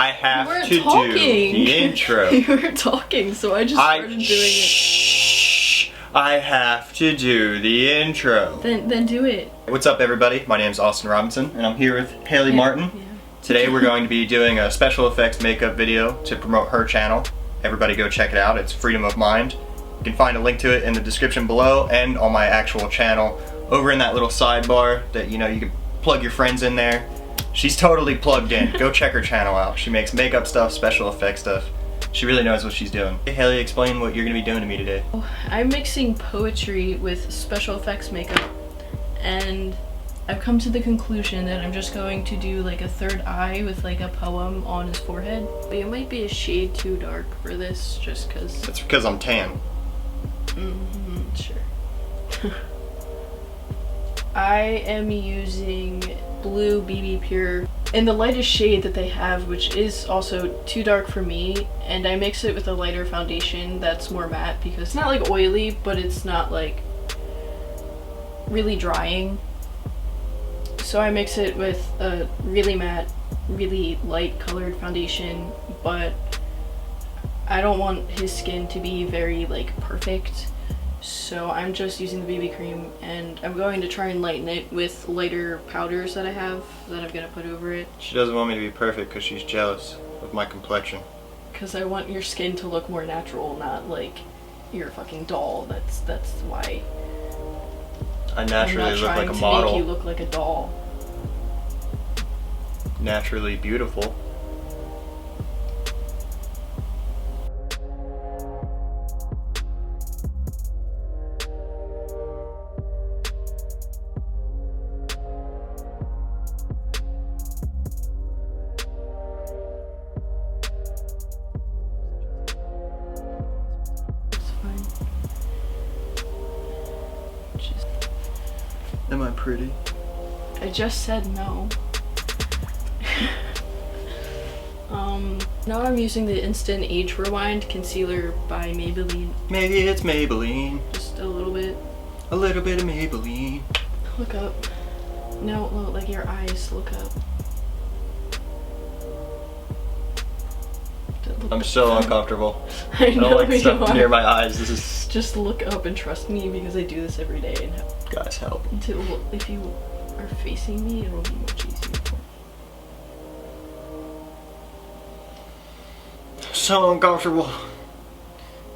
I have to do the intro. You were talking, so I just started doing it. I have to do the intro. Then do it. What's up, everybody? My name is Austin Robinson, and I'm here with Haley Martin. Yeah. Today we're going to be doing a special effects makeup video to promote her channel. Everybody go check it out. It's Freedom of Mind. You can find a link to it in the description below and on my actual channel over in that little sidebar that you can plug your friends in there. She's totally plugged in. Go check her channel out. She makes makeup stuff, special effects stuff. She really knows what she's doing. Hey Haley, explain what you're going to be doing to me today. I'm mixing poetry with special effects makeup, and I've come to the conclusion that I'm just going to do like a third eye with like a poem on his forehead. But it might be a shade too dark for this just because... That's because I'm tan. Sure. I am using blue BB Pure in the lightest shade that they have, which is also too dark for me, and I mix it with a lighter foundation that's more matte because it's not like oily, but it's not like really drying. So I mix it with a really matte, really light colored foundation, but I don't want his skin to be very like perfect. So I'm just using the BB cream, and I'm going to try and lighten it with lighter powders that I have that I'm going to put over it. She doesn't want me to be perfect because she's jealous of my complexion. Because I want your skin to look more natural, not like you're a fucking doll. That's why. I naturally look like a model. I'm not trying to make you look like a doll. Naturally beautiful. Am I pretty? I just said no. Now I'm using the Instant Age Rewind Concealer by Maybelline. Maybe it's Maybelline. Just a little bit. A little bit of Maybelline. Look up. No, like your eyes, look up. I'm so uncomfortable. I don't like stuff near my eyes. This is... Just look up and trust me because I do this every day. And guys, help. If you are facing me, it will be much easier. So uncomfortable.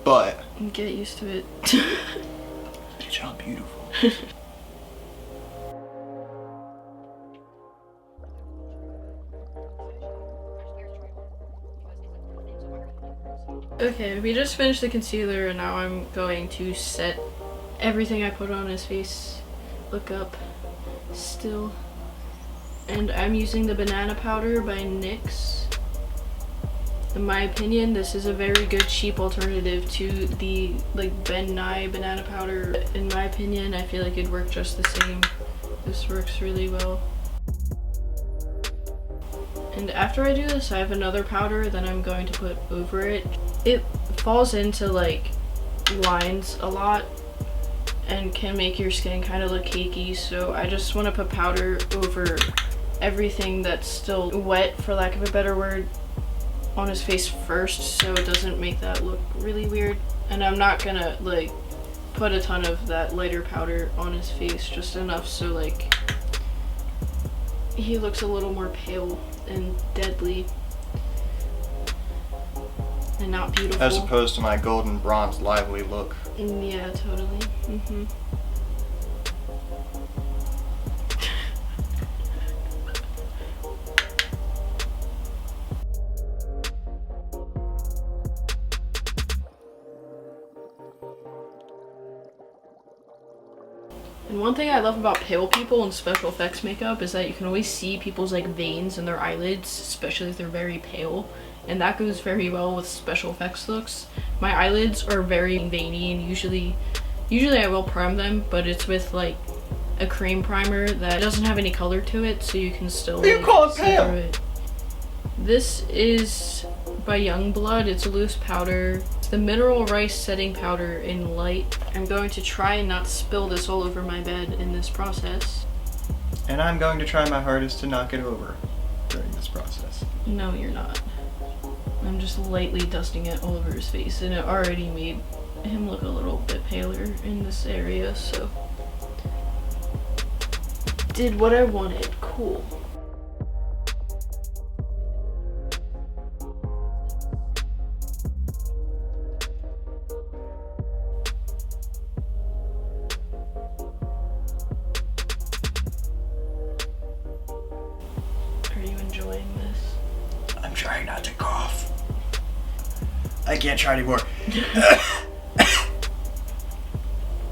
But... Get used to it. Bitch, I'm beautiful. Okay, we just finished the concealer and now I'm going to set everything I put on his face. Look up. Still. And I'm using the banana powder by NYX. In my opinion, this is a very good cheap alternative to the like Ben Nye banana powder. In my opinion, I feel like it'd work just the same. This works really well. And after I do this, I have another powder that I'm going to put over it. It falls into like lines a lot and can make your skin kind of look cakey, so I just want to put powder over everything that's still wet, for lack of a better word, on his face first, so it doesn't make that look really weird. And I'm not gonna like put a ton of that lighter powder on his face, just enough so like he looks a little more pale and deadly and not beautiful. As opposed to my golden bronze lively look. Yeah, totally. And one thing I love about pale people in special effects makeup is that you can always see people's like veins in their eyelids, especially if they're very pale. And that goes very well with special effects looks. My eyelids are very veiny, and usually I will prime them, but it's with like a cream primer that doesn't have any color to it, so you can still you call it pale? it. This is by Youngblood. It's a loose powder. It's the Mineral Rice Setting Powder in light. I'm going to try and not spill this all over my bed in this process. And I'm going to try my hardest to knock it over during this process. No, you're not. I'm just lightly dusting it all over his face, and it already made him look a little bit paler in this area, so did what I wanted. Cool. Are you enjoying this? I'm trying not to cough. I can't try anymore.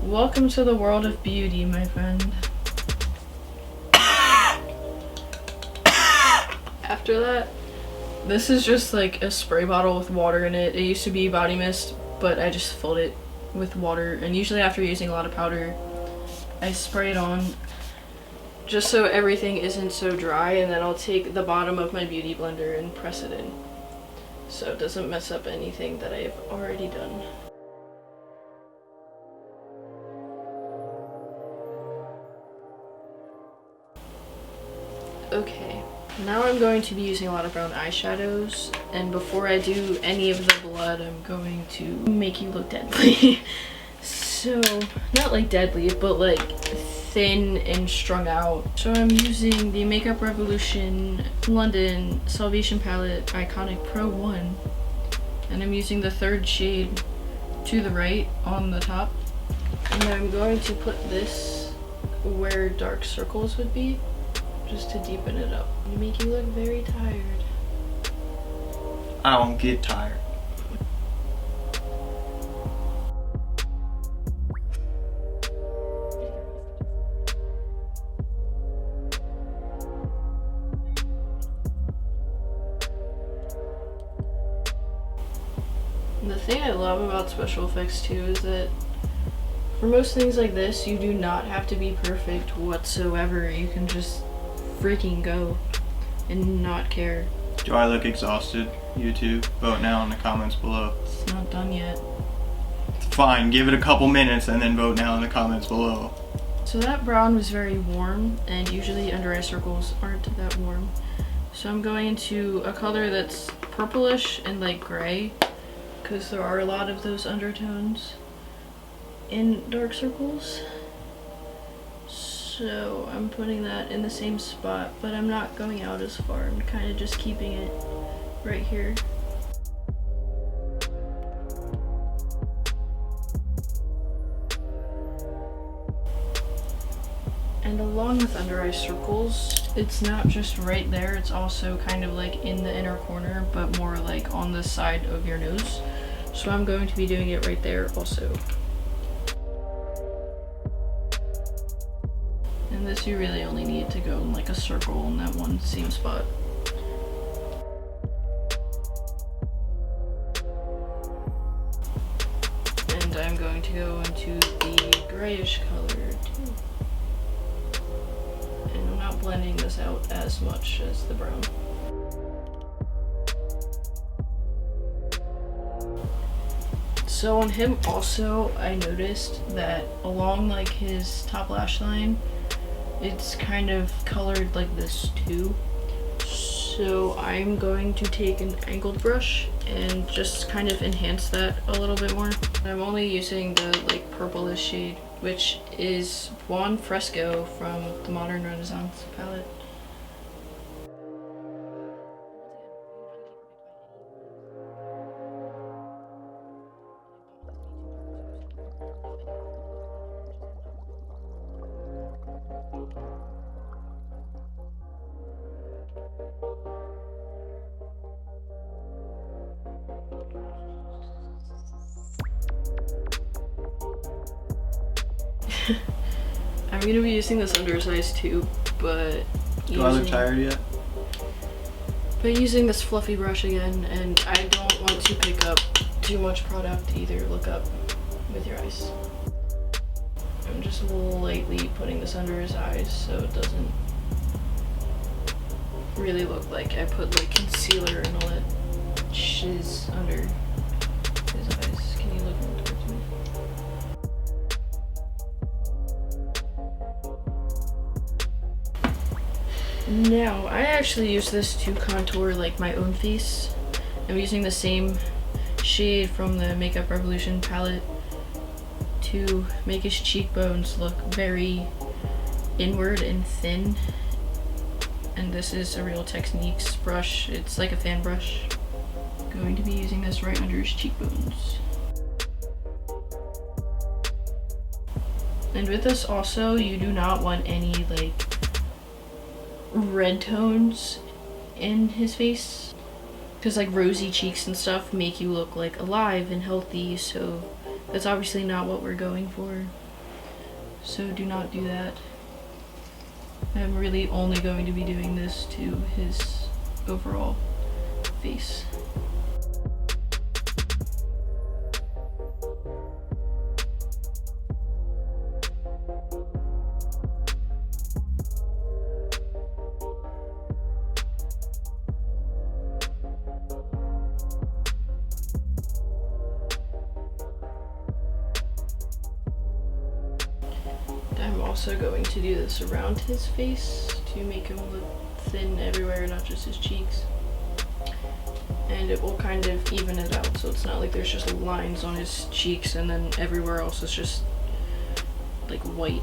Welcome to the world of beauty, my friend. After that, this is just like a spray bottle with water in it. It used to be body mist, but I just filled it with water, and usually after using a lot of powder, I spray it on just so everything isn't so dry, and then I'll take the bottom of my beauty blender and press it in so it doesn't mess up anything that I've already done. Okay, now I'm going to be using a lot of brown eyeshadows, and before I do any of the blood, I'm going to make you look deadly. So, not like deadly, but like thin and strung out. So I'm using the Makeup Revolution London Salvation Palette Iconic Pro 1, and I'm using the third shade to the right on the top, and I'm going to put this where dark circles would be, just to deepen it up. You make you look very tired. I don't get tired. The thing I love about special effects too is that for most things like this, you do not have to be perfect whatsoever. You can just freaking go and not care. Do I look exhausted? YouTube, vote now in the comments below. It's not done yet. Fine, give it a couple minutes and then vote now in the comments below. So that brown was very warm, and usually under eye circles aren't that warm. So I'm going into a color that's purplish and like gray, because there are a lot of those undertones in dark circles. So I'm putting that in the same spot, but I'm not going out as far. I'm kind of just keeping it right here. And along with under eye circles, it's not just right there, it's also kind of like in the inner corner, but more like on the side of your nose. So I'm going to be doing it right there also. And this you really only need to go in like a circle in that one same spot. And I'm going to go into the grayish color too. And I'm not blending this out as much as the brown. So on him also, I noticed that along like his top lash line, it's kind of colored like this too. So I'm going to take an angled brush and just kind of enhance that a little bit more. I'm only using the like purplish shade, which is Buon Fresco from the Modern Renaissance palette. I'm gonna be using this undersized tube, but Do I look tired yet? But using this fluffy brush again, and I don't want to pick up too much product to either look up with your eyes. I'm just lightly putting this under his eyes so it doesn't really look like I put like concealer and all that shiz under his eyes. Can you look more towards me? Now, I actually use this to contour like my own face, I'm using the same shade from the Makeup Revolution palette to make his cheekbones look very inward and thin. And this is a Real Techniques brush. It's like a fan brush. I'm going to be using this right under his cheekbones. And with this also, you do not want any like red tones in his face, because like rosy cheeks and stuff make you look like alive and healthy, so that's obviously not what we're going for. So do not do that. I'm really only going to be doing this to his overall face. I'm also going to do this around his face to make him look thin everywhere, not just his cheeks. And it will kind of even it out, so it's not like there's just lines on his cheeks and then everywhere else is just like white.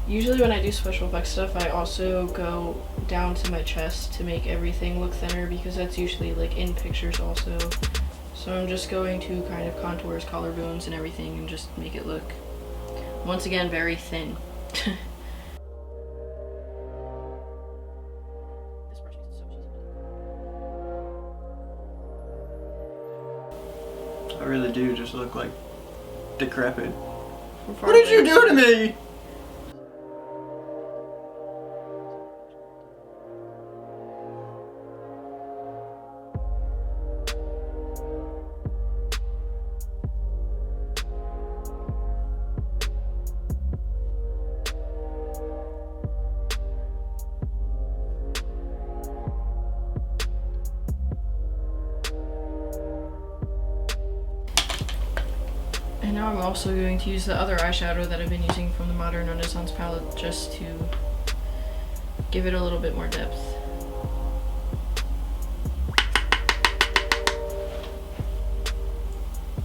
Usually when I do special effects stuff, I also go down to my chest to make everything look thinner, because that's usually like in pictures also. So I'm just going to kind of contour his collarbones and everything and just make it look, once again, very thin. I really do just look like decrepit. What did you do to me? And now I'm also going to use the other eyeshadow that I've been using from the Modern Renaissance palette, just to give it a little bit more depth.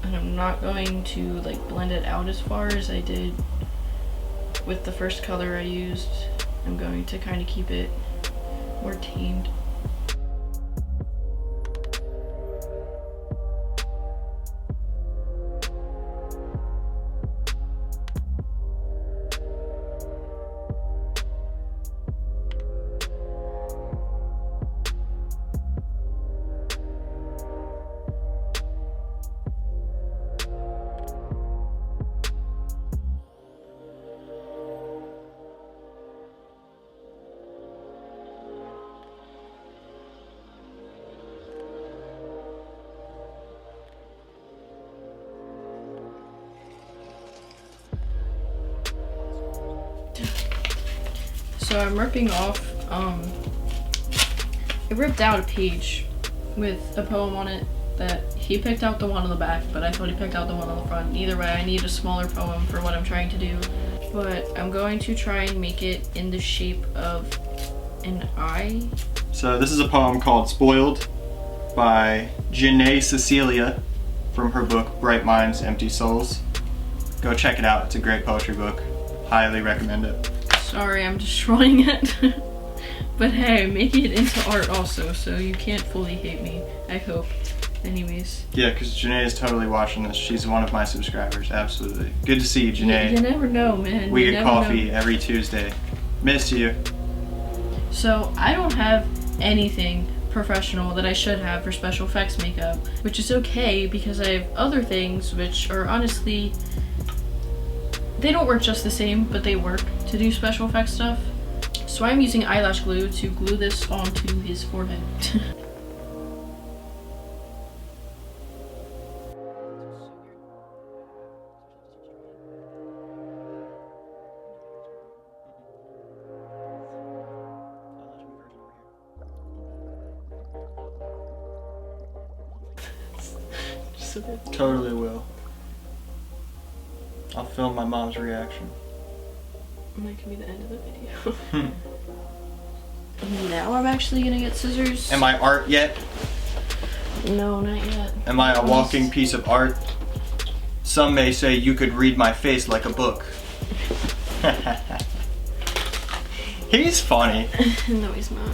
And I'm not going to like blend it out as far as I did with the first color I used. I'm going to kind of keep it more tamed. So I'm ripping off, I ripped out a page with a poem on it that he picked out the one on the back, but I thought he picked out the one on the front. Either way, I need a smaller poem for what I'm trying to do. But I'm going to try and make it in the shape of an eye. So this is a poem called Spoiled by Janae Cecilia from her book Bright Minds, Empty Souls. Go check it out. It's a great poetry book. Highly recommend it. Sorry, I'm destroying it. But hey, I'm making it into art also, so you can't fully hate me, I hope. Anyways. Yeah, because Janae is totally watching this. She's one of my subscribers, absolutely. Good to see you, Janae. You never know, man. We You get never coffee know. every Tuesday. Miss you. So I don't have anything professional that I should have for special effects makeup, which is okay because I have other things which are honestly, they don't work just the same, but they work to do special effects stuff. So I'm using eyelash glue to glue this onto his forehead. with it. Totally will. I'll film my mom's reaction. And that can be the end of the video. Now I'm actually gonna get scissors. Am I art yet? No, not yet. Am I a walking piece of art? Some may say you could read my face like a book. He's funny. No, he's not.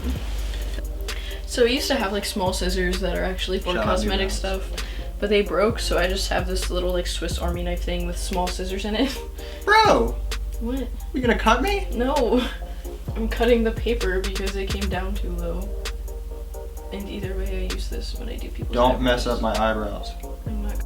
So I used to have like small scissors that are actually for cosmetic stuff, but they broke, so I just have this little like Swiss Army knife thing with small scissors in it. Bro! What? You gonna cut me? No. I'm cutting the paper because it came down too low. And either way I use this when I do people's Don't eyebrows. mess up my eyebrows. I'm not.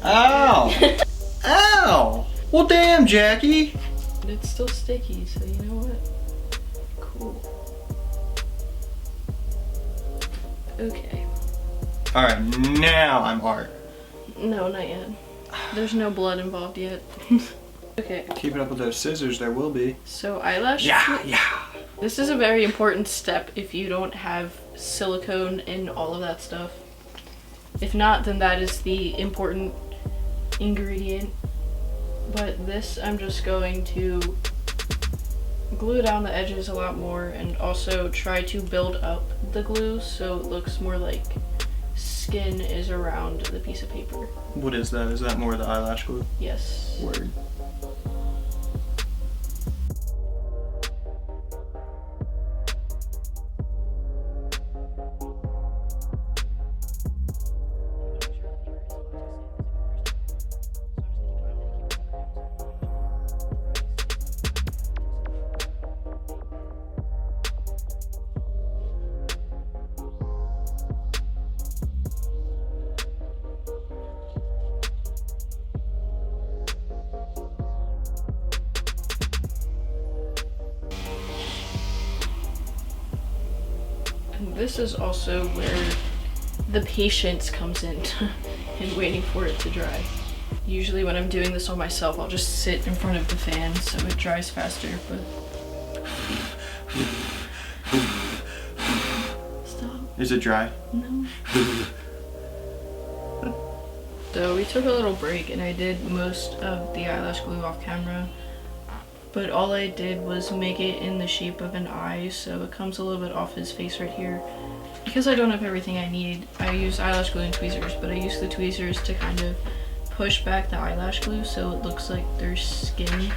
Ow! Ow! Well, damn, Jackie. It's still sticky, so you know what? Cool. Okay. Alright, now I'm art. No, not yet. There's no blood involved yet. Okay. Keep it up with those scissors, there will be. So eyelash. Yeah. This is a very important step if you don't have silicone and all of that stuff. If not, then that is the important ingredient. But this, I'm just going to glue down the edges a lot more and also try to build up the glue so it looks more like skin is around the piece of paper. What is that? Is that more the eyelash glue? Yes. Word. And this is also where the patience comes in and waiting for it to dry. Usually when I'm doing this on myself, I'll just sit in front of the fan so it dries faster, but... Stop. Is it dry? No. So we took a little break and I did most of the eyelash glue off camera, but all I did was make it in the shape of an eye, so it comes a little bit off his face right here. Because I don't have everything I need, I use eyelash glue and tweezers, but I use the tweezers to kind of push back the eyelash glue so it looks like there's skin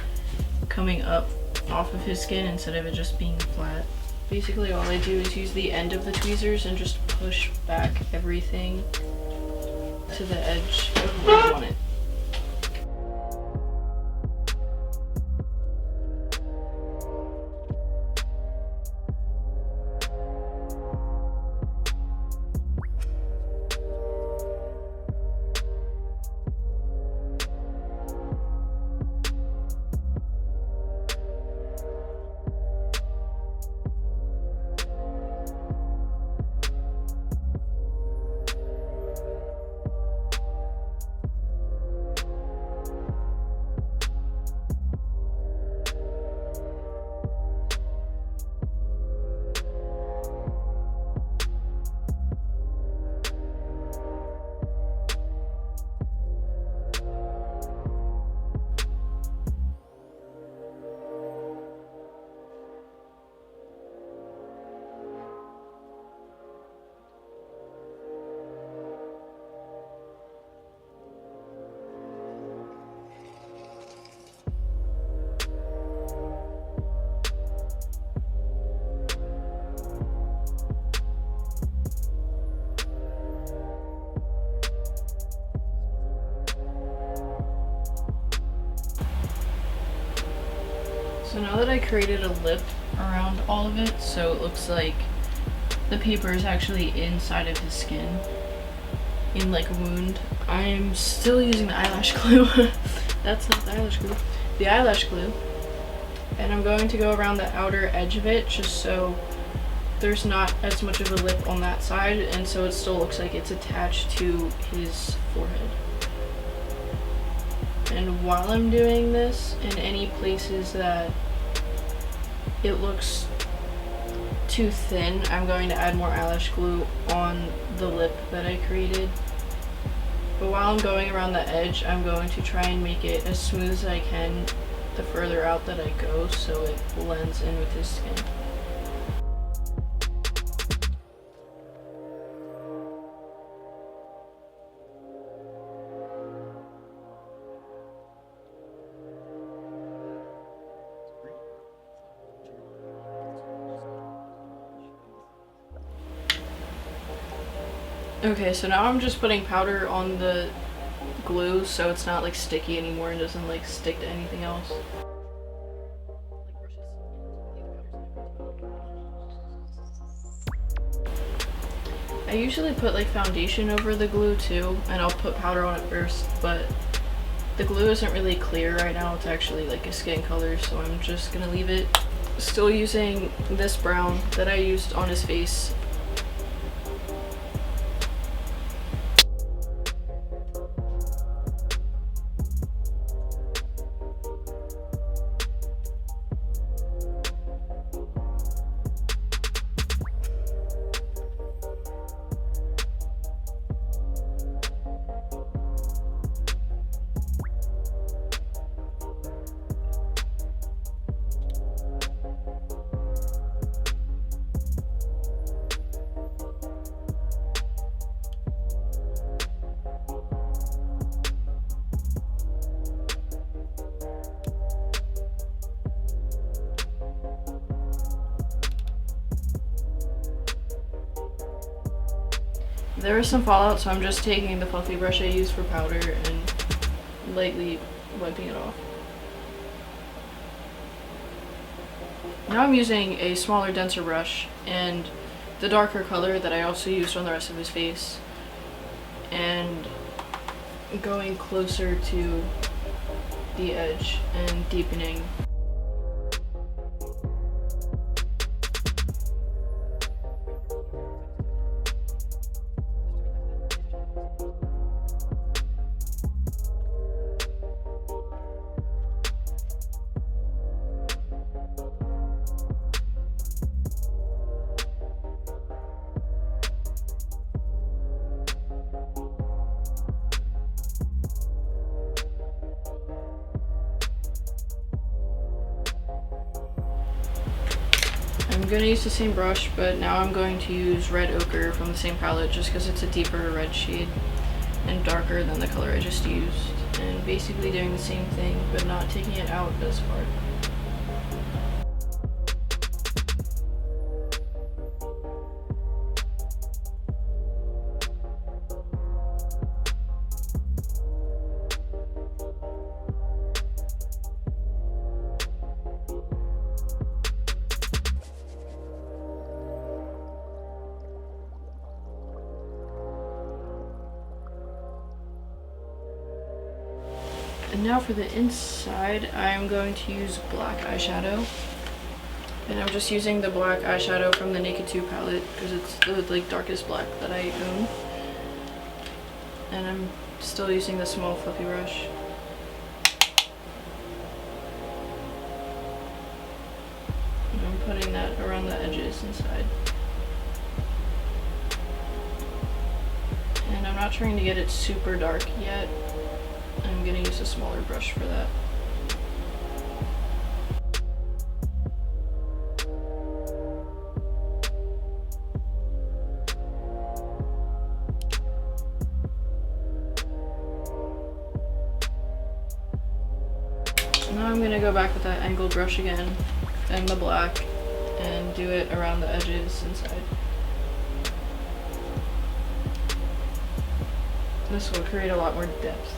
coming up off of his skin instead of it just being flat. Basically all I do is use the end of the tweezers and just push back everything to the edge of where I want it. So now that I created a lip around all of it, so it looks like the paper is actually inside of his skin, in like a wound, I'm still using the eyelash glue. That's not the eyelash glue. The eyelash glue. And I'm going to go around the outer edge of it just so there's not as much of a lip on that side, and so it still looks like it's attached to his forehead. And while I'm doing this, in any places that it looks too thin, I'm going to add more eyelash glue on the lip that I created. But while I'm going around the edge, I'm going to try and make it as smooth as I can the further out that I go, so it blends in with his skin. Okay, so now I'm just putting powder on the glue so it's not like sticky anymore and doesn't like stick to anything else. I usually put like foundation over the glue too, and I'll put powder on it first, but the glue isn't really clear right now. It's actually like a skin color, so I'm just gonna leave it. Still using this brown that I used on his face. There was some fallout, so I'm just taking the fluffy brush I used for powder and lightly wiping it off. Now I'm using a smaller, denser brush and the darker color that I also used on the rest of his face, and going closer to the edge and deepening. I'm going to use the same brush, but now I'm going to use red ochre from the same palette just because it's a deeper red shade and darker than the color I just used. And basically doing the same thing, but not taking it out as far. And now for the inside, I'm going to use black eyeshadow. And I'm just using the black eyeshadow from the Naked 2 palette because it's the like darkest black that I own. And I'm still using the small fluffy brush. And I'm putting that around the edges inside. And I'm not trying to get it super dark yet. I'm going to use a smaller brush for that. Now I'm going to go back with that angled brush again and the black and do it around the edges inside. This will create a lot more depth.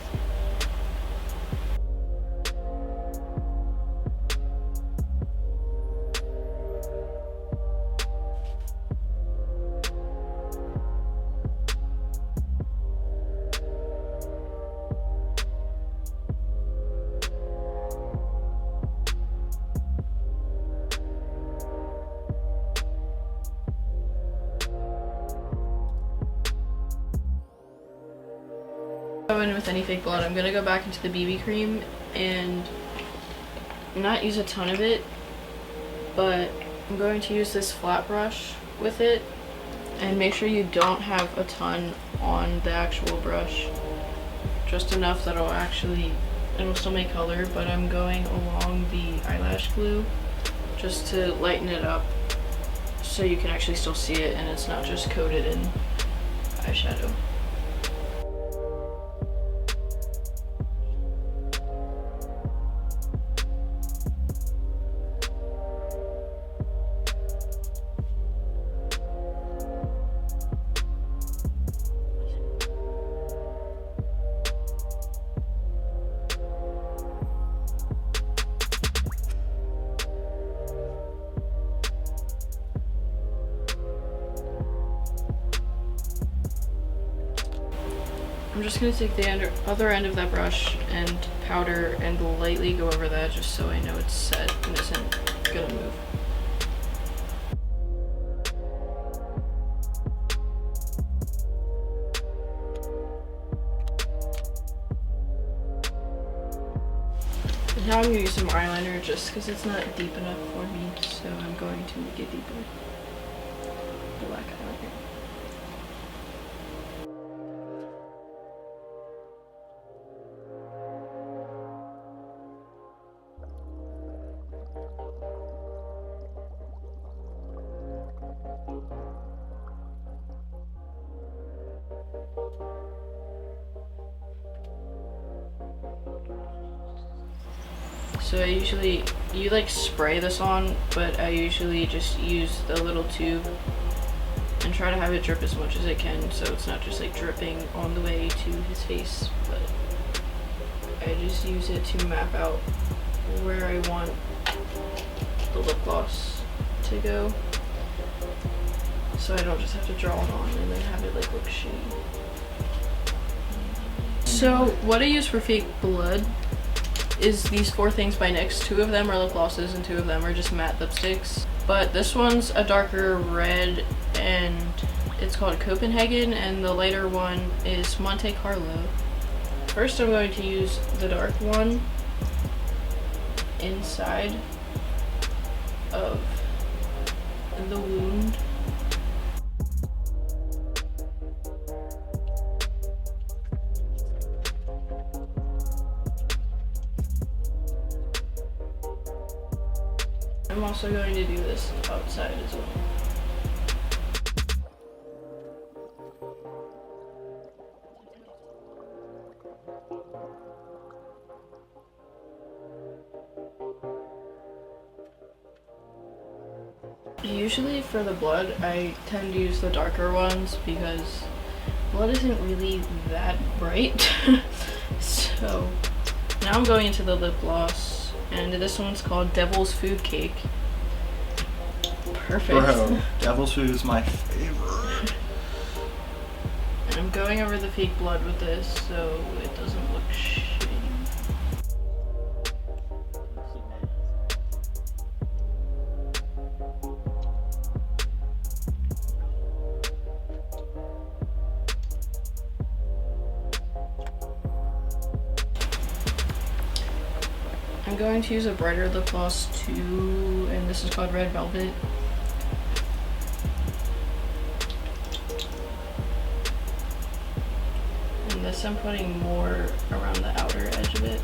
Go in with any fake blood. I'm gonna go back into the BB cream and not use a ton of it, but I'm going to use this flat brush with it, and make sure you don't have a ton on the actual brush, just enough that it'll still make color, but I'm going along the eyelash glue just to lighten it up so you can actually still see it and it's not just coated in eyeshadow. I'm just going to take the other end of that brush and powder and lightly go over that just so I know it's set and isn't going to move. And now I'm going to use some eyeliner just because it's not deep enough for me, so I'm going to make it deeper. Black eyeliner. So you like spray this on, but I usually just use the little tube and try to have it drip as much as I can so it's not just like dripping on the way to his face, but I just use it to map out where I want the lip gloss to go, so I don't just have to draw it on and then have it like look shitty. So what I use for fake blood is these 4 things by NYX. 2 of them are lip glosses and 2 of them are just matte lipsticks. But this one's a darker red and it's called Copenhagen, and the lighter one is Monte Carlo. First I'm going to use the dark one inside of the wound. I'm also going to do this outside as well. Usually for the blood, I tend to use the darker ones because blood isn't really that bright. So now I'm going into the lip gloss. And this one's called Devil's Food Cake. Perfect. Bro, Devil's Food is my favorite. And I'm going over the fake blood with this so it doesn't look shitty. I'm going to use a brighter lip gloss too, and this is called Red Velvet. And this I'm putting more around the outer edge of it.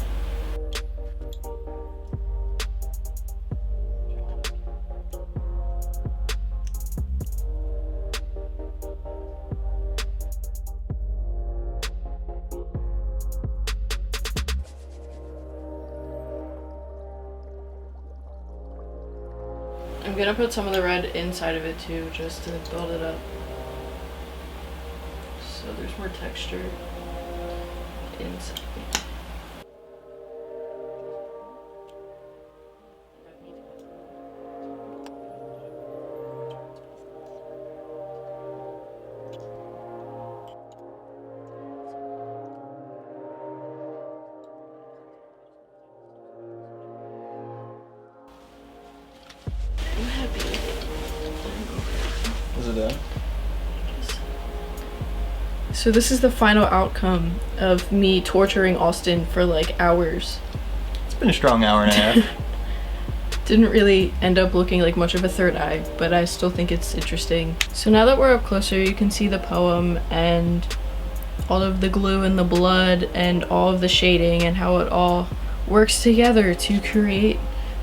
I'm gonna put some of the red inside of it too, just to build it up. So there's more texture inside. I'm happy with it. Is it done? So this is the final outcome of me torturing Austin for like hours. It's been a strong hour and a half. Didn't really end up looking like much of a third eye, but I still think it's interesting. So now that we're up closer, you can see the poem and all of the glue and the blood and all of the shading and how it all works together to create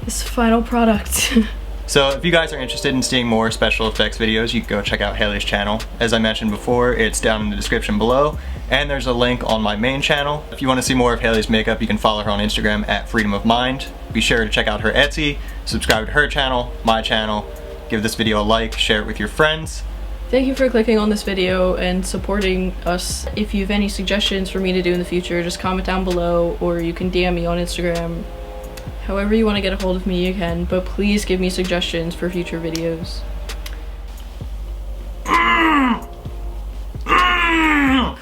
this final product. So if you guys are interested in seeing more special effects videos, you can go check out Haley's channel. As I mentioned before, it's down in the description below, and there's a link on my main channel. If you want to see more of Haley's makeup, you can follow her on Instagram at Freedom of Mind. Be sure to check out her Etsy, subscribe to her channel, my channel, give this video a like, share it with your friends. Thank you for clicking on this video and supporting us. If you have any suggestions for me to do in the future, just comment down below, or you can DM me on Instagram. However you want to get a hold of me, you can, but please give me suggestions for future videos.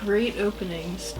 Great openings.